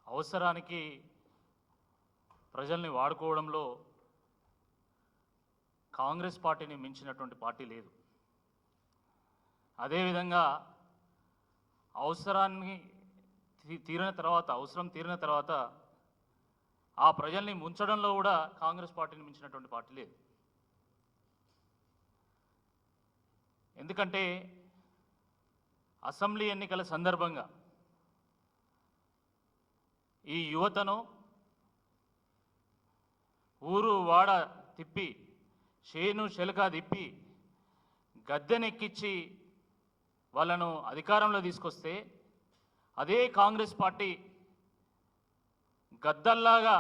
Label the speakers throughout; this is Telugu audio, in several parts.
Speaker 1: అవసరానికి ప్రజల్ని వాడుకోవడంలో కాంగ్రెస్ పార్టీని మించినటువంటి పార్టీ లేదు. అదేవిధంగా అవసరం తీరిన తర్వాత ఆ ప్రజల్ని ముంచడంలో కూడా కాంగ్రెస్ పార్టీని మించినటువంటి పార్టీ లేదు. ఎందుకంటే అసెంబ్లీ ఎన్నికల సందర్భంగా ఈ యువతను ఊరు వాడ తిప్పి చేను చెలక తిప్పి గద్దెనెక్కించి వాళ్ళను అధికారంలో తీసుకొస్తే అదే కాంగ్రెస్ పార్టీ గద్దల్లాగా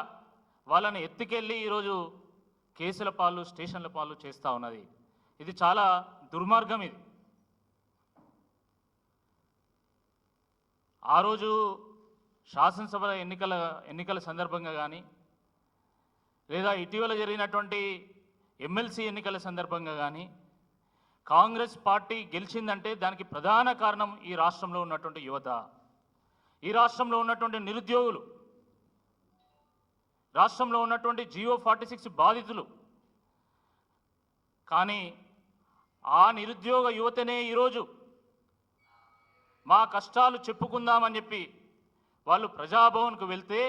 Speaker 1: వాళ్ళని ఎత్తుకెళ్ళి ఈరోజు కేసుల పాలు స్టేషన్ల పాలు చేస్తూ ఉన్నది. ఇది చాలా దుర్మార్గం. ఇది ఆ రోజు శాసనసభ ఎన్నికల సందర్భంగా కానీ లేదా ఇటీవల జరిగినటువంటి ఎమ్మెల్సీ ఎన్నికల సందర్భంగా కానీ కాంగ్రెస్ పార్టీ గెలిచిందంటే దానికి ప్రధాన కారణం ఈ రాష్ట్రంలో ఉన్నటువంటి యువత, ఈ రాష్ట్రంలో ఉన్నటువంటి నిరుద్యోగులు, రాష్ట్రంలో ఉన్నటువంటి జియో 46 బాధితులు. కానీ ఆ నిరుద్యోగ యువతనే ఈరోజు మా కష్టాలు చెప్పుకుందామని చెప్పి వాళ్ళు ప్రజాభవన్కు వెళ్తే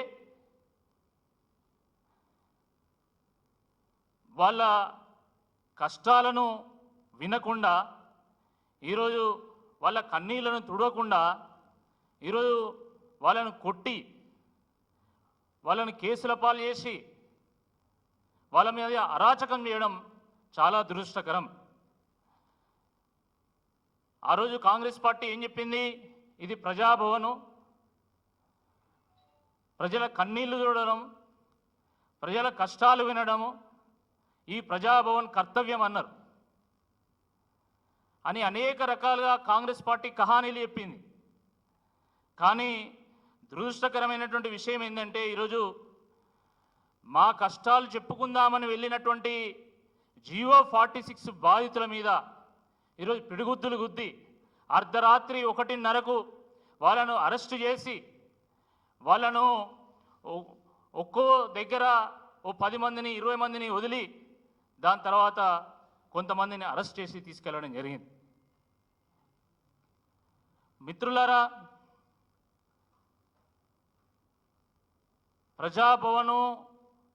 Speaker 1: వాళ్ళ కష్టాలను వినకుండా, ఈరోజు వాళ్ళ కన్నీళ్లను తుడవకుండా, ఈరోజు వాళ్ళను కొట్టి వాళ్ళని కేసుల పాలు చేసి వాళ్ళ మీద అరాచకం చేయడం చాలా దురదృష్టకరం. ఆ రోజు కాంగ్రెస్ పార్టీ ఏం చెప్పింది? ఇది ప్రజాభవను, ప్రజల కన్నీళ్లు చూడడం, ప్రజల కష్టాలు వినడము ఈ ప్రజాభవన్ కర్తవ్యం అన్నారు అని అనేక రకాలుగా కాంగ్రెస్ పార్టీ కహానీలు చెప్పింది. కానీ దురదృష్టకరమైనటువంటి విషయం ఏంటంటే ఈరోజు మా కష్టాలు చెప్పుకుందామని వెళ్ళినటువంటి జియో 46 బాధితుల మీద ఈరోజు పిడిగుద్దులు గుద్ది అర్ధరాత్రి 1:30కు వాళ్ళను అరెస్టు చేసి వాళ్ళను ఒక్కో దగ్గర 10 మందిని 20 మందిని వదిలి దాని తర్వాత కొంతమందిని అరెస్ట్ చేసి తీసుకెళ్లడం జరిగింది. మిత్రులారా,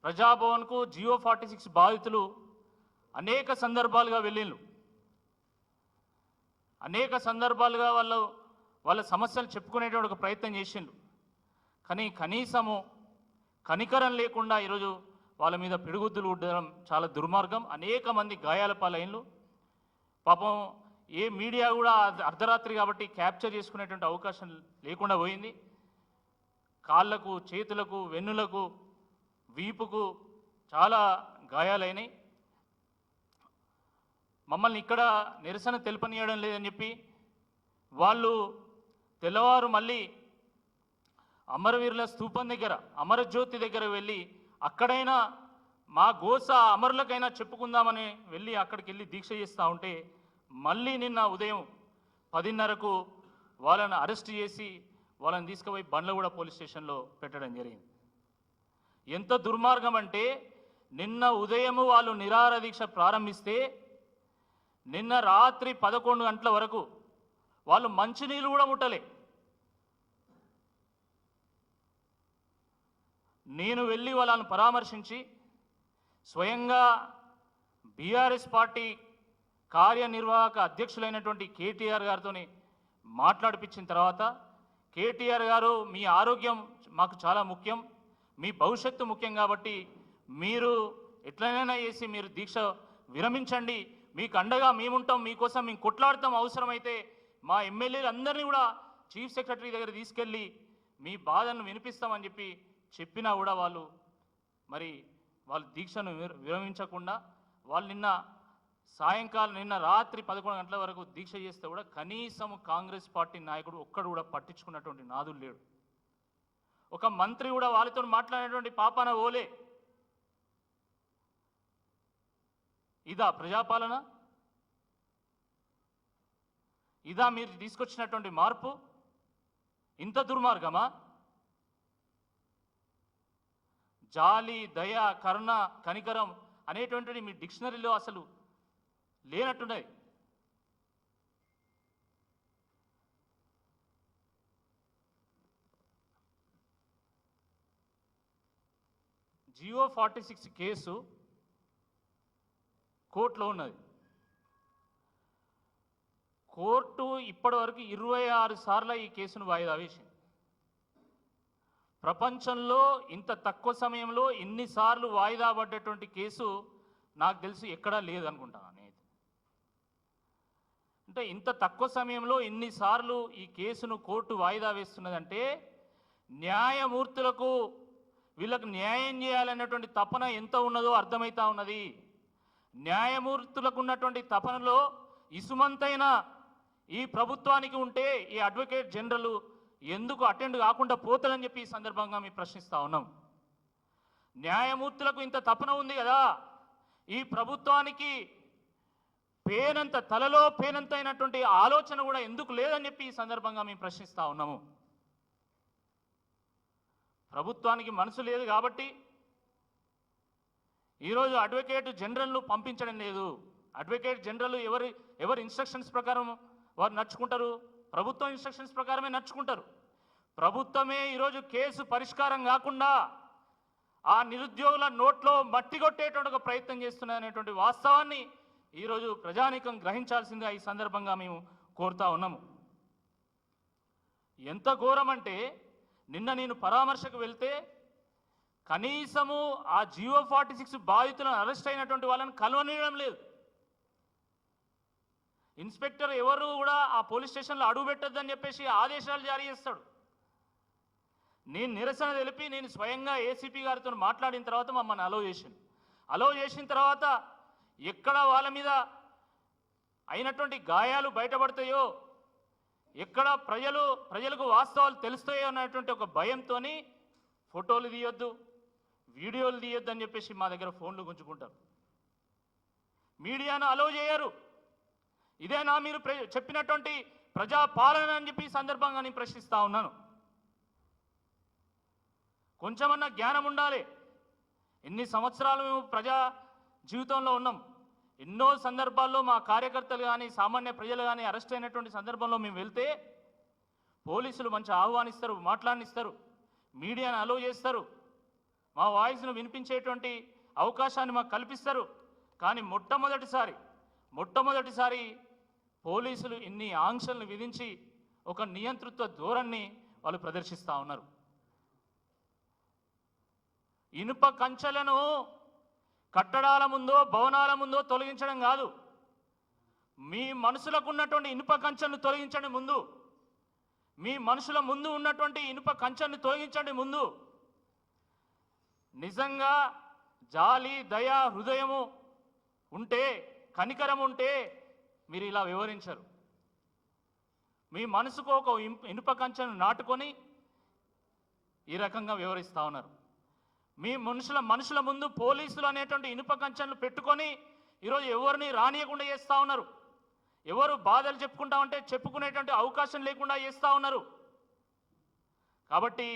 Speaker 1: ప్రజాభవన్కు జియో 46 బాధితులు అనేక సందర్భాలుగా వెళ్ళిండ్రు. అనేక సందర్భాలుగా వాళ్ళ సమస్యలు చెప్పుకునేటువంటి ఒక ప్రయత్నం చేసిండ్రు. కానీ కనీసము కనికరం లేకుండా ఈరోజు వాళ్ళ మీద పిడుగుద్దులు ఉండడం చాలా దుర్మార్గం. అనేక మంది గాయాల పాలైన్లు. పాపం ఏ మీడియా కూడా అర్ధరాత్రి కాబట్టి క్యాప్చర్ చేసుకునేటువంటి అవకాశం లేకుండా పోయింది. కాళ్ళకు, చేతులకు, వెన్నులకు, వీపుకు చాలా గాయాలైనాయి. మమ్మల్ని ఇక్కడ నిరసన తెలుపనీయడం లేదని చెప్పి వాళ్ళు తెల్లవారు మళ్ళీ అమరవీరుల స్తూపం దగ్గర, అమరజ్యోతి దగ్గర వెళ్ళి అక్కడైనా మా గోస అమరులకైనా చెప్పుకుందామని వెళ్ళి అక్కడికి వెళ్ళి దీక్ష చేస్తూ ఉంటే మళ్ళీ నిన్న ఉదయం 10:30కు వాళ్ళని అరెస్ట్ చేసి వాళ్ళని తీసుకుపోయి బండ్లగూడ పోలీస్ స్టేషన్లో పెట్టడం జరిగింది. ఎంత దుర్మార్గం అంటే నిన్న ఉదయం వాళ్ళు నిరాహార దీక్ష ప్రారంభిస్తే నిన్న రాత్రి 11 గంటల వరకు వాళ్ళు మంచినీళ్ళు కూడా ముట్టలే. నేను వెళ్ళి వాళ్ళని పరామర్శించి స్వయంగా బీఆర్ఎస్ పార్టీ కార్యనిర్వాహక అధ్యక్షులైనటువంటి కేటీఆర్ గారితో మాట్లాడిపించిన తర్వాత, కేటీఆర్ గారు మీ ఆరోగ్యం మాకు చాలా ముఖ్యం, మీ భవిష్యత్తు ముఖ్యం కాబట్టి మీరు ఎట్లనైనా చేసి మీరు దీక్ష విరమించండి, మీకు అండగా మేముంటాం, మీకోసం మేము కొట్లాడతాం, అవసరమైతే మా ఎమ్మెల్యేలు అందరినీ కూడా చీఫ్ సెక్రటరీ దగ్గర తీసుకెళ్ళి మీ బాధను వినిపిస్తామని చెప్పినా కూడా వాళ్ళు దీక్షను విరమించకుండా వాళ్ళు నిన్న రాత్రి 11 గంటల వరకు దీక్ష చేస్తే కూడా కనీసం కాంగ్రెస్ పార్టీ నాయకుడు ఒక్కడు కూడా పట్టించుకున్నటువంటి నాదులు లేడు. ఒక మంత్రి కూడా వాళ్ళతో మాట్లాడేటువంటి పాపాన ఓలే. ఇదా ప్రజాపాలన? ఇదా మీరు తీసుకొచ్చినటువంటి మార్పు? ఇంత దుర్మార్గమా? జాలి, దయ, కరుణ, కనికరం అనేటువంటిది మీ డిక్షనరీలో అసలు లేనట్టున్నది. జియో 46 కేసు కోర్టులో ఉన్నది. కోర్టు ఇప్పటివరకు 26 సార్లు ఈ కేసును వాయిదా వేసింది. ప్రపంచంలో ఇంత తక్కువ సమయంలో ఇన్నిసార్లు వాయిదా పడ్డటువంటి కేసు నాకు తెలిసి ఎక్కడా లేదనుకుంటాను నేను. అంటే ఇంత తక్కువ సమయంలో ఇన్నిసార్లు ఈ కేసును కోర్టు వాయిదా వేస్తున్నదంటే న్యాయమూర్తులకు వీళ్ళకు న్యాయం చేయాలన్నటువంటి తపన ఎంత ఉన్నదో అర్థమవుతా ఉన్నది. న్యాయమూర్తులకు ఉన్నటువంటి తపనలో ఇసుమంతైన ఈ ప్రభుత్వానికి ఉంటే ఈ అడ్వకేట్ జనరల్ ఎందుకు అటెండ్ కాకుండా పోతారని చెప్పి ఈ సందర్భంగా మేము ప్రశ్నిస్తూ ఉన్నాం. న్యాయమూర్తులకు ఇంత తపన ఉంది కదా, ఈ ప్రభుత్వానికి పేనంత తలలో పేనంత అయినటువంటి ఆలోచన కూడా ఎందుకు లేదని చెప్పి ఈ సందర్భంగా మేము ప్రశ్నిస్తూ ఉన్నాము. ప్రభుత్వానికి మనసు లేదు కాబట్టి ఈరోజు అడ్వకేట్ జనరల్ను పంపించడం లేదు. అడ్వకేట్ జనరల్ ఎవరి ఇన్స్ట్రక్షన్స్ ప్రకారం వారు నడుచుకుంటారు? ప్రభుత్వం ఇన్స్ట్రక్షన్స్ ప్రకారమే నడుచుకుంటారు. ప్రభుత్వమే ఈరోజు కేసు పరిష్కారం కాకుండా ఆ నిరుద్యోగుల నోట్లో మట్టి కొట్టేటువంటి ఒక ప్రయత్నం చేస్తున్నదనేటువంటి వాస్తవాన్ని ఈరోజు ప్రజానీకం గ్రహించాల్సిందిగా ఈ సందర్భంగా మేము కోరుతా ఉన్నాము. ఎంత ఘోరం అంటే నిన్న నేను పరామర్శకు వెళ్తే కనీసము ఆ జియో 46 బాధితులను అరెస్ట్ అయినటువంటి వాళ్ళని కలవనీయడం లేదు. ఇన్స్పెక్టర్ ఎవరు కూడా ఆ పోలీస్ స్టేషన్లో అడుగు పెట్టొద్దని చెప్పేసి ఆదేశాలు జారీ చేస్తాడు. నేను నిరసన తెలిపి నేను స్వయంగా ఏసీపీ గారితో మాట్లాడిన తర్వాత మమ్మల్ని అలౌ చేసిన తర్వాత ఎక్కడ వాళ్ళ మీద అయినటువంటి గాయాలు బయటపడతాయో, ఎక్కడ ప్రజలకు వాస్తవాలు తెలుస్తాయో అన్నటువంటి ఒక భయంతో ఫోటోలు తీయొద్దు, వీడియోలు తీయొద్దు అని చెప్పేసి మా దగ్గర ఫోన్లు గుంజుకుంటారు. మీడియాను అలౌ చేయరు. ఇదేనా మీరు చెప్పినటువంటి ప్రజాపాలన అని చెప్పి ఈ సందర్భంగా నేను ప్రశ్నిస్తూ ఉన్నాను. కొంచెమన్నా జ్ఞానం ఉండాలి. ఎన్ని సంవత్సరాలు మేము ప్రజా జీవితంలో ఉన్నాం. ఎన్నో సందర్భాల్లో మా కార్యకర్తలు కానీ సామాన్య ప్రజలు కానీ అరెస్ట్ అయినటువంటి సందర్భంలో మేము వెళ్తే పోలీసులు మంచి ఆహ్వానిస్తారు, మాట్లాడనిస్తారు, మీడియాను అలౌ చేస్తారు, మా వాయిస్ను వినిపించేటువంటి అవకాశాన్ని మాకు కల్పిస్తారు. కానీ మొట్టమొదటిసారి పోలీసులు ఇన్ని ఆంక్షలను విధించి ఒక నియంతృత్వ ధోరణిని వాళ్ళు ప్రదర్శిస్తూ ఉన్నారు. ఇనుప కంచెలను కట్టడాల ముందో భవనాల ముందో తొలగించడం కాదు, మీ మనసులకు ఉన్నటువంటి ఇనుప కంచెలను తొలగించండి ముందు. మీ మనుషుల ముందు ఉన్నటువంటి ఇనుప కంచెలను తొలగించండి ముందు. నిజంగా జాలి, దయ, హృదయము ఉంటే, కనికరం ఉంటే మీరు ఇలా వివరించరు. మీ మనసుకు ఒక ఇనుప కంచెను నాటుకొని ఈ రకంగా వివరిస్తూ ఉన్నారు. మీ మనుషుల ముందు పోలీసులు అనేటువంటి ఇనుప కంచెలు పెట్టుకొని ఈరోజు ఎవరిని రానియకుండా చేస్తూ ఉన్నారు. ఎవరు బాధలు చెప్పుకుంటామంటే చెప్పుకునేటువంటి అవకాశం లేకుండా చేస్తూ ఉన్నారు. కాబట్టి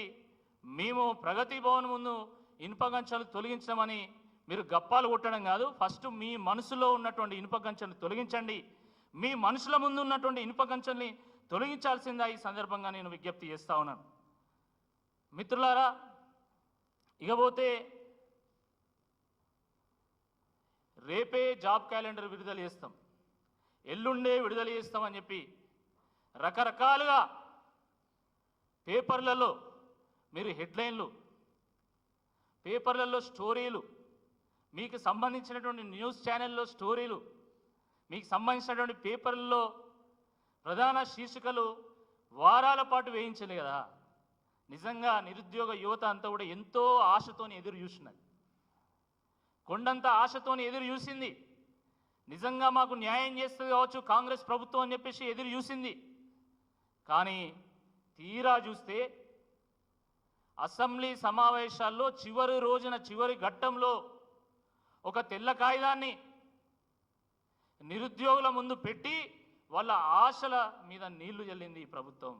Speaker 1: మేము ప్రగతి భవన్ ముందు ఇనుప కంచెలు తొలగించమని మీరు గప్పాలు కొట్టడం కాదు, ఫస్ట్ మీ మనసులో ఉన్నటువంటి ఇనుప కంచెను తొలగించండి. మీ మనుషుల ముందు ఉన్నటువంటి ఇనుప కంచెల్ని తొలగించాల్సిందా ఈ సందర్భంగా నేను విజ్ఞప్తి చేస్తూ ఉన్నాను. మిత్రులారా, ఇకపోతే రేపే జాబ్ క్యాలెండర్ విడుదల చేస్తాం, ఎల్లుండే విడుదల చేస్తామని చెప్పి రకరకాలుగా పేపర్లలో మీరు హెడ్లైన్లు, పేపర్లలో స్టోరీలు, మీకు సంబంధించినటువంటి న్యూస్ ఛానల్లో స్టోరీలు, మీకు సంబంధించినటువంటి పేపర్లలో ప్రధాన శీర్షికలు వారాల పాటు వేయించలే కదా. నిజంగా నిరుద్యోగ యువత అంతా కూడా ఎంతో ఆశతోని ఎదురు చూసినది, కొండంత ఆశతోని ఎదురు చూసింది. నిజంగా మాకు న్యాయం చేస్తుంది కావచ్చు కాంగ్రెస్ ప్రభుత్వం అని చెప్పేసి ఎదురు చూసింది. కానీ తీరా చూస్తే అసెంబ్లీ సమావేశాల్లో చివరి రోజున చివరి ఘట్టంలో ఒక తెల్ల కాగితాన్ని నిరుద్యోగుల ముందు పెట్టి వాళ్ళ ఆశల మీద నీళ్లు చల్లింది ఈ ప్రభుత్వం.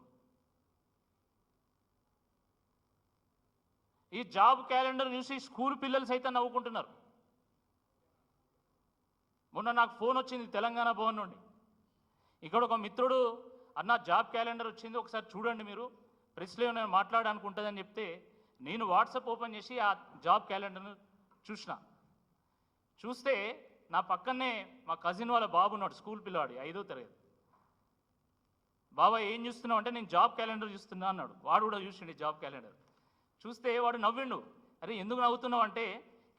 Speaker 1: ఈ జాబ్ క్యాలెండర్ చూసి స్కూల్ పిల్లలు సైతం నవ్వుకుంటున్నారు. మొన్న నాకు ఫోన్ వచ్చింది తెలంగాణ భవన్ నుండి. ఇక్కడ ఒక మిత్రుడు, అన్న జాబ్ క్యాలెండర్ వచ్చింది ఒకసారి చూడండి మీరు, ప్రెస్లో నేను మాట్లాడడానికి ఉంటుందని చెప్తే నేను వాట్సాప్ ఓపెన్ చేసి ఆ జాబ్ క్యాలెండర్ను చూస్తే నా పక్కనే మా కజిన్ వాళ్ళ బాబు ఉన్నాడు, స్కూల్ పిల్లవాడు, 5వ తరగతి. బాబా ఏం చూస్తున్నావు అంటే నేను జాబ్ క్యాలెండర్ చూస్తున్నా అన్నాడు. వాడు కూడా చూసిండు జాబ్ క్యాలెండర్. చూస్తే వాడు నవ్విండు. అరే ఎందుకు నవ్వుతున్నావు అంటే,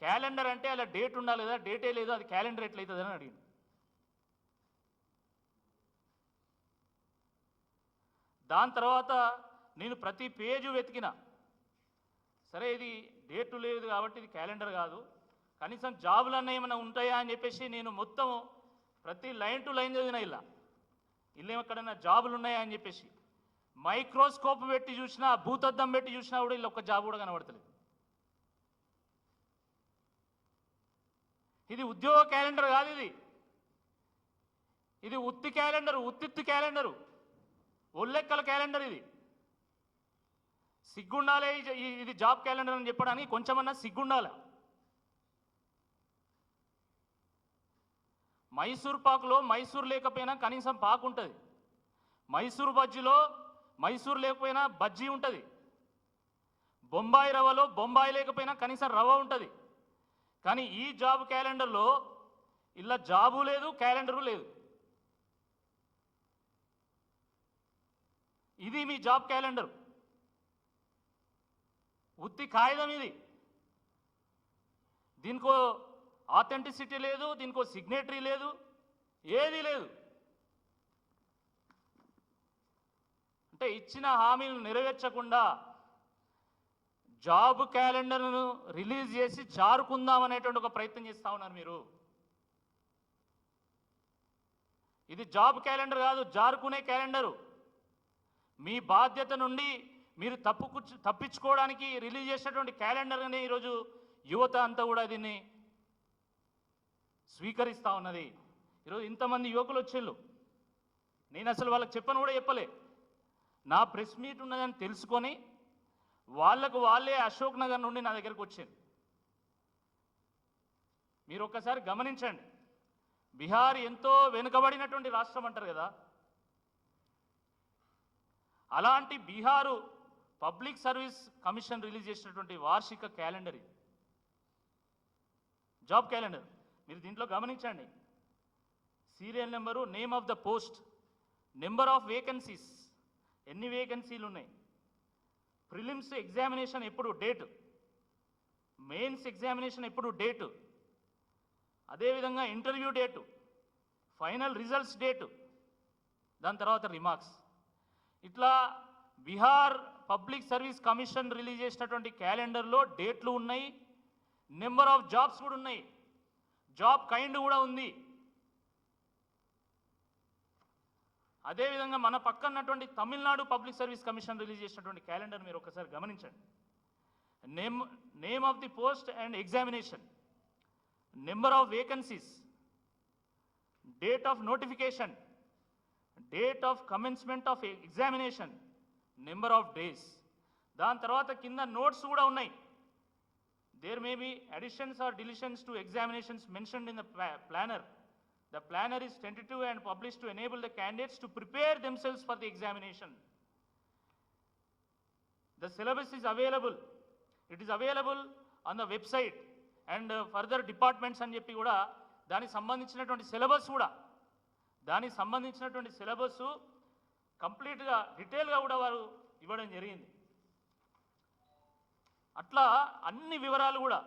Speaker 1: క్యాలెండర్ అంటే అలా డేట్ ఉండాలి కదా, డేటే లేదు, అది క్యాలెండర్ ఎట్లయితుంది అని అడిగిండు. దాని తర్వాత నేను ప్రతి పేజు వెతికిన, సరే ఇది డేటు లేదు కాబట్టి ఇది క్యాలెండర్ కాదు, కనీసం జాబులన్నీ ఏమైనా ఉంటాయా అని చెప్పేసి నేను మొత్తం ప్రతి లైన్ టు లైన్ చదివిన. ఇల్లు ఎక్కడైనా జాబులు ఉన్నాయా అని చెప్పేసి మైక్రోస్కోప్ పెట్టి చూసినా, భూతద్దం పెట్టి చూసినా కూడా ఇలా ఒక్క జాబ్ కూడా కనబడతలేదు. ఇది ఉద్యోగ క్యాలెండర్ కాదు, ఇది ఉత్తి క్యాలెండరు, ఉత్తిత్తి క్యాలెండరు, ఒళ్ళెక్కల క్యాలెండర్. ఇది సిగ్గుండాలే, ఇది జాబ్ క్యాలెండర్ అని చెప్పడానికి కొంచెమన్నా సిగ్గుండాలి. మైసూర్ పాకులో మైసూర్ లేకపోయినా కనీసం పాకు ఉంటుంది, మైసూర్ బజ్జీలో మైసూర్ లేకపోయినా బజ్జీ ఉంటుంది, బొంబాయి రవ్వలో బొంబాయి లేకపోయినా కనీసం రవ్వ ఉంటుంది. కానీ ఈ జాబ్ క్యాలెండర్లో ఇలా జాబు లేదు, క్యాలెండరు లేదు. ఇది మీ జాబ్ క్యాలెండర్, ఉత్తి కాగితం ఇది. దీనికో ఆథెంటిసిటీ లేదు, దీనికో సిగ్నేటరీ లేదు, ఏది లేదు. అంటే ఇచ్చిన హామీలను నెరవేర్చకుండా జాబ్ క్యాలెండర్ను రిలీజ్ చేసి జారుకుందాం అనేటువంటి ఒక ప్రయత్నం చేస్తూ ఉన్నారు మీరు. ఇది జాబ్ క్యాలెండర్ కాదు, జారుకునే క్యాలెండరు. మీ బాధ్యత నుండి మీరు తప్పించుకోవడానికి రిలీజ్ చేసినటువంటి క్యాలెండర్ అనే ఈరోజు యువత అంతా కూడా దీన్ని స్వీకరిస్తూ ఉన్నది. ఈరోజు ఇంతమంది యువకులు వచ్చేళ్ళు, నేను అసలు వాళ్ళకి చెప్పను కూడా చెప్పలే. నా ప్రెస్ మీట్ ఉన్నదని తెలుసుకొని వాళ్ళకు వాళ్ళే అశోక్ నగర్ నుండి నా దగ్గరకు వచ్చారు. మీరు ఒక్కసారి గమనించండి, బీహార్ ఎంతో వెనుకబడినటువంటి రాష్ట్రం అంటారు కదా, అలాంటి Bihar public service commission release చేసినటువంటి వార్షిక క్యాలెండర్ ఇది, జాబ్ క్యాలెండర్. మీరు దీంట్లో గమనించండి, serial number, name of the post, number of vacancies, ఎన్ని వేకెన్సీలు ఉన్నాయి, ప్రిలిమ్స్ ఎగ్జామినేషన్ ఎప్పుడు, డేటు, మెయిన్స్ ఎగ్జామినేషన్ ఎప్పుడు, డేటు, అదేవిధంగా interview date, final results date, దాని తర్వాత రిమార్క్స్. ఇట్లా Bihar public service commission release చేసినటువంటి క్యాలెండర్లో డేట్లు ఉన్నాయి, నెంబర్ ఆఫ్ జాబ్స్ కూడా ఉన్నాయి, జాబ్ కైండ్ కూడా ఉంది. అదేవిధంగా మన పక్కన్నటువంటి Tamil Nadu public service commission release చేసినటువంటి క్యాలెండర్ మీరు ఒకసారి గమనించండి. Name of the post and examination, number of vacancies, date of notification, date of commencement of examination, number of days. దాని తర్వాత కింద నోట్స్ కూడా ఉన్నాయి. There may be additions or deletions to examinations mentioned in the planner. The planner is tentative and published to enable the candidates to prepare themselves for the examination. The syllabus is available. It is available on the website and further departments అని చెప్పి కూడా దానికి సంబంధించినటువంటి సిలబస్ కంప్లీట్గా డీటెయిల్గా కూడా వారు ఇవ్వడం జరిగింది. అట్లా అన్ని వివరాలు కూడా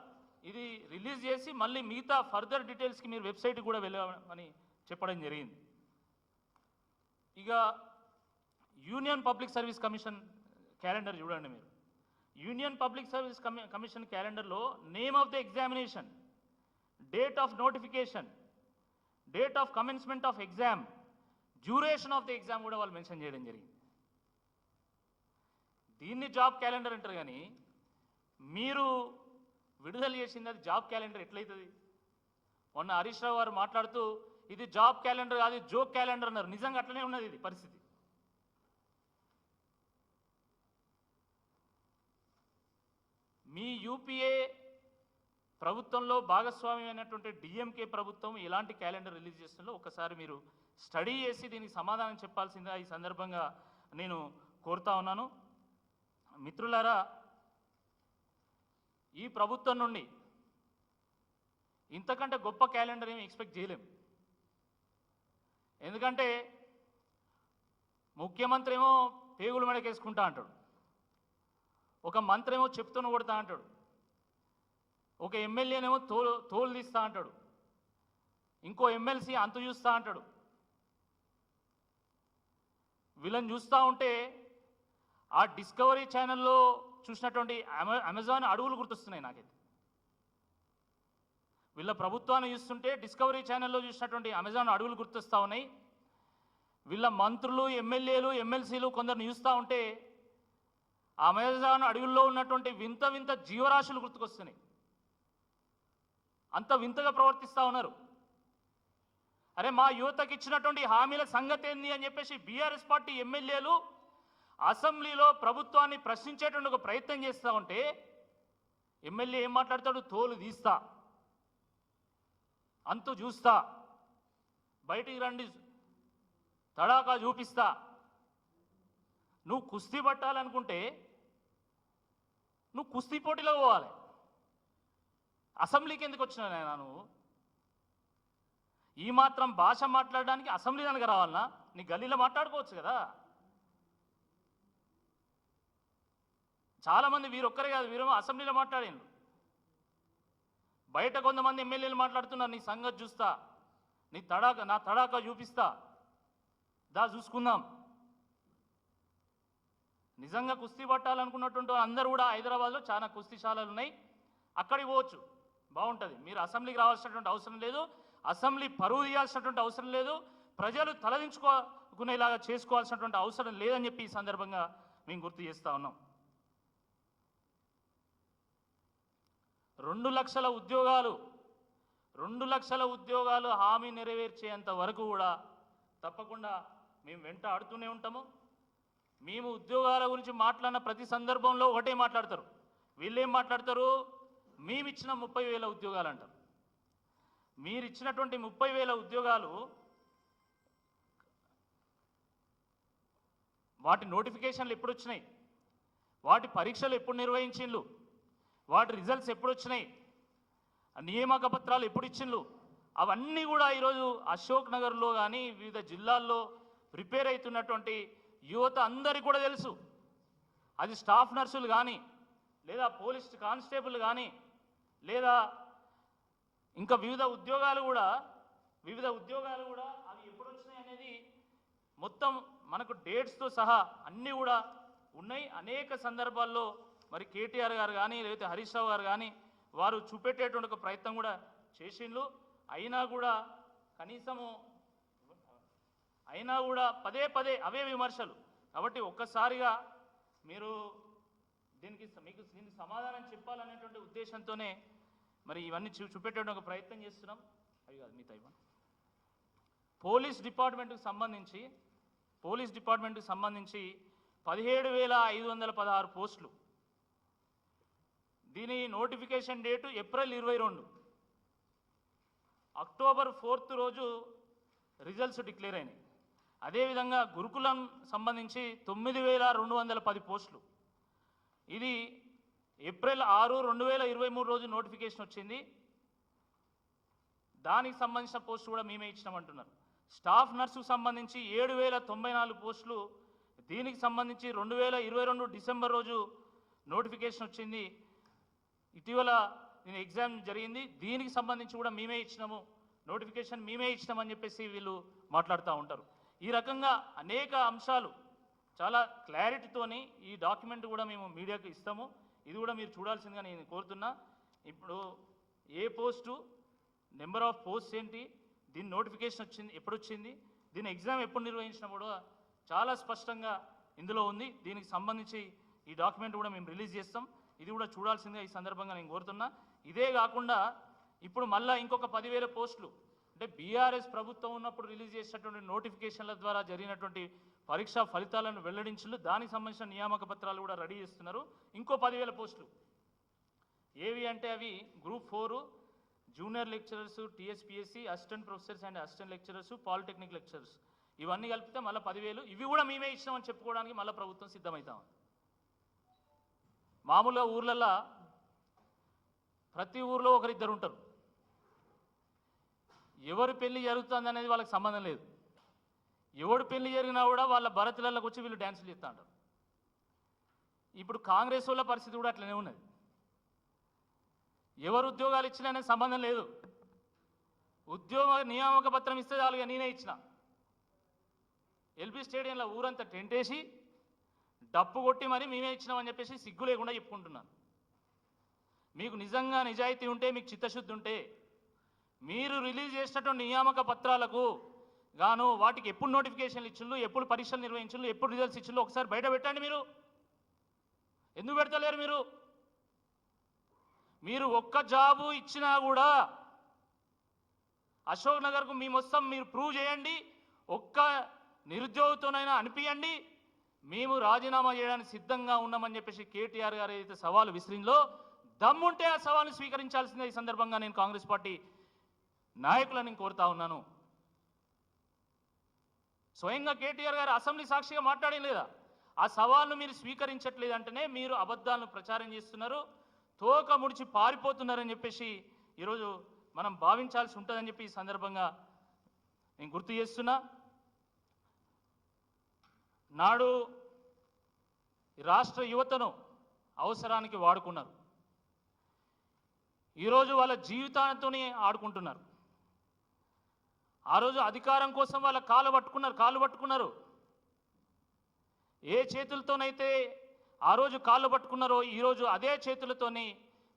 Speaker 1: ఇది రిలీజ్ చేసి మళ్ళీ మిగతా ఫర్దర్ డీటెయిల్స్కి మీరు వెబ్సైట్కి కూడా వెళ్ళమని చెప్పడం జరిగింది. ఇక union public service commission calendar చూడండి మీరు. యూనియన్ పబ్లిక్ సర్వీస్ కమిషన్ క్యాలెండర్లో name of the examination, date of notification, date of commencement of exam, duration of the exam కూడా వాళ్ళు మెన్షన్ చేయడం జరిగింది. దీన్ని జాబ్ క్యాలెండర్ అంటారు, కానీ మీరు విడుదల చేసింది అది జాబ్ క్యాలెండర్ ఎట్లయితుంది? మొన్న హరీష్ రావు గారు మాట్లాడుతూ ఇది జాబ్ క్యాలెండర్ కాదు, జోక్ క్యాలెండర్ అన్నారు. నిజంగా అట్లనే ఉన్నది ఇది పరిస్థితి. మీ యూపీఏ ప్రభుత్వంలో భాగస్వామి అయినటువంటి డిఎంకే ప్రభుత్వం ఎలాంటి క్యాలెండర్ రిలీజ్ చేస్తుందో ఒకసారి మీరు స్టడీ చేసి దీనికి సమాధానం చెప్పాల్సిందిగా ఈ సందర్భంగా నేను కోరుతా ఉన్నాను. మిత్రులారా, ఈ ప్రభుత్వం నుండి ఇంతకంటే గొప్ప క్యాలెండర్ ఏమి ఎక్స్పెక్ట్ చేయలేం. ఎందుకంటే ముఖ్యమంత్రి ఏమో పేగులు మెడకేసుకుంటా అంటాడు, ఒక మంత్రి ఏమో చెప్తూనే కొడతా అంటాడు, ఒక ఎమ్మెల్యేనేమో తోలు తీస్తా అంటాడు, ఇంకో ఎమ్మెల్సీ అంతు చూస్తా అంటాడు. వీళ్ళని చూస్తూ ఉంటే ఆ డిస్కవరీ ఛానల్లో చూసినటువంటి అమెజాన్ అడవులు గుర్తొస్తున్నాయి నాకైతే. వీళ్ళ ప్రభుత్వాన్ని చూస్తుంటే డిస్కవరీ ఛానల్లో చూసినటువంటి అమెజాన్ అడవులు గుర్తొస్తూ ఉన్నాయి. వీళ్ళ మంత్రులు, ఎమ్మెల్యేలు, ఎమ్మెల్సీలు కొందరిని చూస్తూ ఉంటే అమెజాన్ అడవుల్లో ఉన్నటువంటి వింత వింత జీవరాశులు గుర్తుకొస్తున్నాయి. అంత వింతగా ప్రవర్తిస్తూ ఉన్నారు. అరే, మా యువతకి ఇచ్చినటువంటి హామీల సంగతి ఏంది అని చెప్పేసి బీఆర్ఎస్ పార్టీ ఎమ్మెల్యేలు అసెంబ్లీలో ప్రభుత్వాన్ని ప్రశ్నించేటువంటి ఒక ప్రయత్నం చేస్తూ ఉంటే ఎమ్మెల్యే ఏం మాట్లాడతాడు? తోలు తీస్తా, అంతు చూస్తా, బయటికి రండి, తడాకా చూపిస్తా. నువ్వు కుస్తీ పట్టాలనుకుంటే నువ్వు కుస్తీ పోటీలో పోవాలి. అసెంబ్లీకి ఎందుకు వచ్చినా నేను? నువ్వు ఈ మాత్రం భాష మాట్లాడడానికి అసెంబ్లీ దానికి రావాలన్నా? నీ గల్లీలో మాట్లాడుకోవచ్చు కదా. చాలామంది వీరొక్కరే కాదు, వీరేమో అసెంబ్లీలో మాట్లాడిండ్రు. బయట కొంతమంది ఎమ్మెల్యేలు మాట్లాడుతున్నారు, నీ సంగతి చూస్తా, నా తడాకా చూపిస్తా, దా చూసుకుందాం. నిజంగా కుస్తీ పట్టాలనుకున్నటువంటి అందరూ కూడా హైదరాబాద్లో చాలా కుస్తీశాలలు ఉన్నాయి, అక్కడికి పోవచ్చు, బాగుంటుంది. మీరు అసెంబ్లీకి రావాల్సినటువంటి అవసరం లేదు, అసెంబ్లీ పరువు తీయాల్సినటువంటి అవసరం లేదు, ప్రజలు తలదించుకునేలాగా చేసుకోవాల్సినటువంటి అవసరం లేదని చెప్పి ఈ సందర్భంగా మేము గుర్తు చేస్తూ ఉన్నాం. 2 లక్షల ఉద్యోగాలు హామీ నెరవేర్చేంత వరకు కూడా తప్పకుండా మేము వెంట ఆడుతూనే ఉంటాము. మేము ఉద్యోగాల గురించి మాట్లాడిన ప్రతి సందర్భంలో ఒకటే మాట్లాడతారు. వీళ్ళేం మాట్లాడతారు? మేమిచ్చిన 30,000 ఉద్యోగాలు అంటారు. మీరు ఇచ్చినటువంటి 30,000 ఉద్యోగాలు వాటి నోటిఫికేషన్లు ఎప్పుడు వచ్చినాయి? వాటి పరీక్షలు ఎప్పుడు నిర్వహించిండ్రు? వాటి రిజల్ట్స్ ఎప్పుడు వచ్చినాయి? నియామక పత్రాలు ఎప్పుడు ఇచ్చిండ్రు? అవన్నీ కూడా ఈరోజు అశోక్ నగర్లో కానీ వివిధ జిల్లాల్లో ప్రిపేర్ అవుతున్నటువంటి యువత అందరికీ కూడా తెలుసు. అది స్టాఫ్ నర్సులు కానీ, లేదా పోలీస్ కానిస్టేబుల్ కానీ, లేదా ఇంకా వివిధ ఉద్యోగాలు కూడా అవి ఎప్పుడు వచ్చినాయి అనేది మొత్తం మనకు డేట్స్తో సహా అన్నీ కూడా ఉన్నాయి. అనేక సందర్భాల్లో మరి కేటీఆర్ గారు కానీ, లేకపోతే హరీష్ రావు గారు కానీ వారు చూపెట్టేటువంటి ఒక ప్రయత్నం కూడా చేసిండ్రు. అయినా కూడా పదే పదే అవే విమర్శలు. కాబట్టి ఒక్కసారిగా మీరు దీనికి సమాధానం చెప్పాలనేటువంటి ఉద్దేశంతోనే మరి ఇవన్నీ చూపెట్టేటువంటి ఒక ప్రయత్నం చేస్తున్నాం. అవి కాదు మిగతా ఇవ్వండి. పోలీస్ డిపార్ట్మెంట్కి సంబంధించి 17,516 పోస్టులు. దీని నోటిఫికేషన్ డేటు ఏప్రిల్ 22. అక్టోబర్ 4 రోజు రిజల్ట్స్ డిక్లేర్ అయినాయి. అదేవిధంగా గురుకులం సంబంధించి 9,210 పోస్టులు. ఇది ఏప్రిల్ 6, 2023 రోజు నోటిఫికేషన్ వచ్చింది. దానికి సంబంధించిన పోస్టు కూడా మేమే ఇచ్చినామంటున్నారు. స్టాఫ్ నర్సుకు సంబంధించి 7,094 పోస్టులు. దీనికి సంబంధించి 2022 డిసెంబర్ రోజు నోటిఫికేషన్ వచ్చింది. ఇటీవల దీని ఎగ్జామ్ జరిగింది. దీనికి సంబంధించి కూడా మేమే ఇచ్చినాము, నోటిఫికేషన్ మేమే ఇచ్చినామని చెప్పేసి వీళ్ళు మాట్లాడుతూ ఉంటారు. ఈ రకంగా అనేక అంశాలు చాలా క్లారిటీతోని ఈ డాక్యుమెంట్ కూడా మేము మీడియాకు ఇస్తాము. ఇది కూడా మీరు చూడాల్సిందిగా నేను కోరుతున్నా. ఇప్పుడు ఏ పోస్టు, నెంబర్ ఆఫ్ పోస్ట్ ఏంటి, దీని నోటిఫికేషన్ వచ్చింది ఎప్పుడు వచ్చింది, దీని ఎగ్జామ్ ఎప్పుడు నిర్వహించినా కూడా చాలా స్పష్టంగా ఇందులో ఉంది. దీనికి సంబంధించి ఈ డాక్యుమెంట్ కూడా మేము రిలీజ్ చేస్తాం. ఇది కూడా చూడాల్సిందిగా ఈ సందర్భంగా నేను కోరుతున్నా. ఇదే కాకుండా ఇప్పుడు మళ్ళీ ఇంకొక 10,000 పోస్టులు, అంటే బీఆర్ఎస్ ప్రభుత్వం ఉన్నప్పుడు రిలీజ్ చేసినటువంటి నోటిఫికేషన్ల ద్వారా జరిగినటువంటి పరీక్షా ఫలితాలను వెల్లడించారు. దానికి సంబంధించిన నియామక పత్రాలు కూడా రెడీ చేస్తున్నారు. ఇంకో 10,000 పోస్టులు ఏవి అంటే అవి group 4 junior lecturers, TSPSC, assistant professors and assistant lecturers, polytechnic lecturers, ఇవన్నీ కలిపితే మళ్ళీ 10,000. ఇవి కూడా మేమే ఇచ్చినామని చెప్పుకోవడానికి మళ్ళీ ప్రభుత్వం సిద్ధమవుతాం. మామూలుగా ఊర్లల్లో ప్రతి ఊర్లో ఒకరిద్దరు ఉంటారు. ఎవరి పెళ్లి జరుగుతుంది అనేది వాళ్ళకి సంబంధం లేదు. ఎవడు పెళ్లి జరిగినా కూడా వాళ్ళ భరతులకు వచ్చి వీళ్ళు డ్యాన్సులు చేస్తూ ఉంటారు. ఇప్పుడు కాంగ్రెస్ వాళ్ళ పరిస్థితి కూడా అట్లనే ఉన్నది. ఎవరు ఉద్యోగాలు ఇచ్చినా అనేది సంబంధం లేదు. ఉద్యోగ నియామక పత్రం ఇస్తే చాలుగా నేనే ఇచ్చిన. ఎల్బీ స్టేడియంలో ఊరంతా టెంట్ వేసి డప్పు కొట్టి మరి మేమే ఇచ్చినామని చెప్పేసి సిగ్గు లేకుండా చెప్పుకుంటున్నాను. మీకు నిజంగా నిజాయితీ ఉంటే, మీకు చిత్తశుద్ధి ఉంటే, మీరు రిలీజ్ చేసినటువంటి నియామక పత్రాలకు గాను వాటికి ఎప్పుడు నోటిఫికేషన్లు ఇచ్చిళ్ళు, ఎప్పుడు పరీక్షలు నిర్వహించిళ్ళు, ఎప్పుడు రిజల్ట్స్ ఇచ్చిళ్ళు ఒకసారి బయట పెట్టండి. మీరు ఎందుకు పెడతలేరు? మీరు ఒక్క జాబు ఇచ్చినా కూడా అశోక్ నగర్కు మేము వస్తాం, మీరు ప్రూవ్ చేయండి. ఒక్క నిరుద్యోగితోనైనా అనిపించండి, మేము రాజీనామా చేయడానికి సిద్ధంగా ఉన్నామని చెప్పేసి కేటీఆర్ గారు ఏదైతే సవాలు విసిరిందో, దమ్ముంటే ఆ సవాల్ని స్వీకరించాల్సిందే. ఈ సందర్భంగా నేను కాంగ్రెస్ పార్టీ నాయకులను కోరుతా ఉన్నాను. స్వయంగా కేటీఆర్ గారు అసెంబ్లీ సాక్షిగా మాట్లాడేం లేదా? ఆ సవాల్ను మీరు స్వీకరించట్లేదంటేనే మీరు అబద్ధాలను ప్రచారం చేస్తున్నారు, తోక ముడిచి పారిపోతున్నారని చెప్పేసి ఈరోజు మనం భావించాల్సి ఉంటుందని చెప్పి ఈ సందర్భంగా నేను గుర్తు చేస్తున్నా. నాడు రాష్ట్ర యువతను అవసరానికి వాడుకున్నారు, ఈరోజు వాళ్ళ జీవితాలతోనే ఆడుకుంటున్నారు. ఆ రోజు అధికారం కోసం వాళ్ళ కాళ్ళు పట్టుకున్నారు. ఏ చేతులతోనైతే ఆ రోజు కాళ్ళు పట్టుకున్నారో ఈరోజు అదే చేతులతోని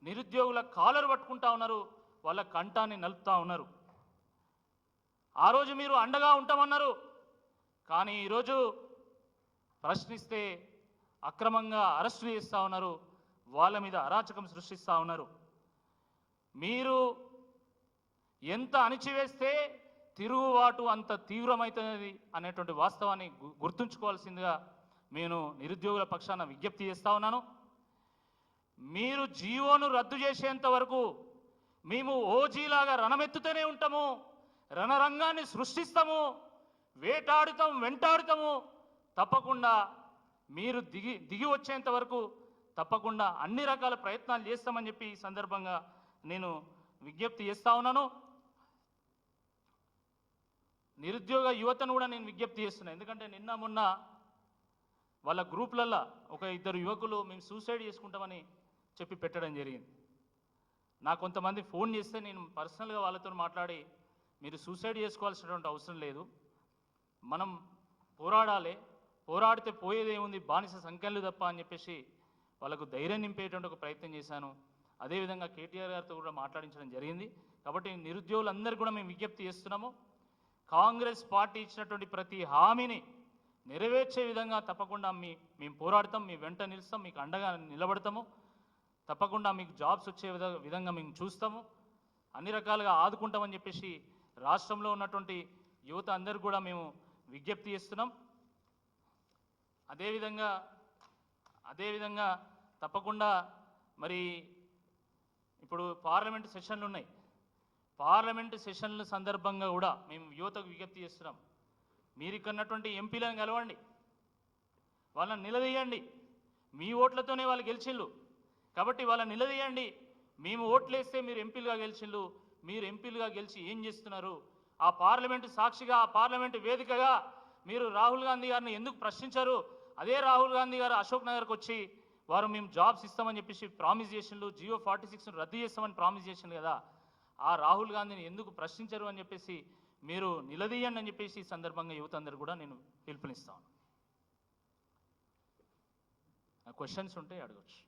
Speaker 1: నిరుద్యోగుల కాలరు పట్టుకుంటా ఉన్నారు, వాళ్ళ కంఠాన్ని నలుపుతా ఉన్నారు. ఆ రోజు మీరు అండగా ఉంటామన్నారు, కానీ ఈరోజు ప్రశ్నిస్తే అక్రమంగా అరెస్టు చేస్తూ ఉన్నారు, వాళ్ళ మీద అరాచకం సృష్టిస్తూ ఉన్నారు. మీరు ఎంత అణిచివేస్తే తిరుగుబాటు అంత తీవ్రమవుతున్నది అనేటువంటి వాస్తవాన్ని గుర్తుంచుకోవాల్సిందిగా నేను నిరుద్యోగుల పక్షాన విజ్ఞప్తి చేస్తా ఉన్నాను. మీరు జీవోను రద్దు చేసేంత వరకు మేము ఓజీలాగా రణమెత్తుతూనే ఉంటాము, రణరంగాన్ని సృష్టిస్తాము, వెంటాడుతాము. తప్పకుండా మీరు దిగి వచ్చేంత వరకు తప్పకుండా అన్ని రకాల ప్రయత్నాలు చేస్తామని చెప్పి ఈ సందర్భంగా నేను విజ్ఞప్తి చేస్తా ఉన్నాను. నిరుద్యోగ యువతను కూడా నేను విజ్ఞప్తి చేస్తున్నాను. ఎందుకంటే నిన్న మొన్న వాళ్ళ గ్రూప్లల్లో ఒక ఇద్దరు యువకులు మేము సూసైడ్ చేసుకుంటామని చెప్పి పెట్టడం జరిగింది. నాకు కొంతమంది ఫోన్ చేస్తే నేను పర్సనల్గా వాళ్ళతో మాట్లాడి, మీరు సూసైడ్ చేసుకోవాల్సినటువంటి అవసరం లేదు, మనం పోరాడాలి, పోరాడితే పోయేదేముంది, బానిస సంఖ్యలు తప్ప అని చెప్పేసి వాళ్ళకు ధైర్యం నింపేటువంటి ఒక ప్రయత్నం చేశాను. అదేవిధంగా కేటీఆర్ గారితో కూడా మాట్లాడించడం జరిగింది. కాబట్టి నిరుద్యోగులందరూ కూడా మేము విజ్ఞప్తి చేస్తున్నాము, కాంగ్రెస్ పార్టీ ఇచ్చినటువంటి ప్రతి హామీని నెరవేర్చే విధంగా తప్పకుండా మేము పోరాడతాం, మీ వెంట నిలుస్తాం, మీకు అండగా నిలబడతాము, తప్పకుండా మీకు జాబ్స్ వచ్చే విధంగా మేము చూస్తాము, అన్ని రకాలుగా ఆదుకుంటామని చెప్పేసి రాష్ట్రంలో ఉన్నటువంటి యువత అందరూ కూడా మేము విజ్ఞప్తి చేస్తున్నాం. అదేవిధంగా తప్పకుండా మరి ఇప్పుడు పార్లమెంటు సెషన్లు ఉన్నాయి. పార్లమెంటు సెషన్ల సందర్భంగా కూడా మేము యువతకు విజ్ఞప్తి చేస్తున్నాం, మీరు ఇక్కడ ఉన్నటువంటి ఎంపీలను కలవండి, వాళ్ళని నిలదీయండి. మీ ఓట్లతోనే వాళ్ళు గెలిచిళ్ళు కాబట్టి వాళ్ళని నిలదీయండి. మేము ఓట్లేస్తే మీరు ఎంపీలుగా గెలిచిళ్ళు, మీరు ఎంపీలుగా గెలిచి ఏం చేస్తున్నారు? ఆ పార్లమెంటు సాక్షిగా, ఆ పార్లమెంటు వేదికగా మీరు రాహుల్ గాంధీ గారిని ఎందుకు ప్రశ్నించారు? అదే రాహుల్ గాంధీ గారు అశోక్ నగర్కి వచ్చి వారు మేము జాబ్స్ ఇస్తామని చెప్పేసి ప్రామిస్ చేసిండు, జియో 46ను రద్దు చేస్తామని ప్రామిస్ చేసిండు కదా, ఆ రాహుల్ గాంధీని ఎందుకు ప్రశ్నించరు అని చెప్పేసి మీరు నిలదీయండి అని చెప్పేసి ఈ సందర్భంగా యువత అందరూ కూడా నేను పిలుపునిస్తాను. క్వశ్చన్స్ ఉంటే అడగచ్చు.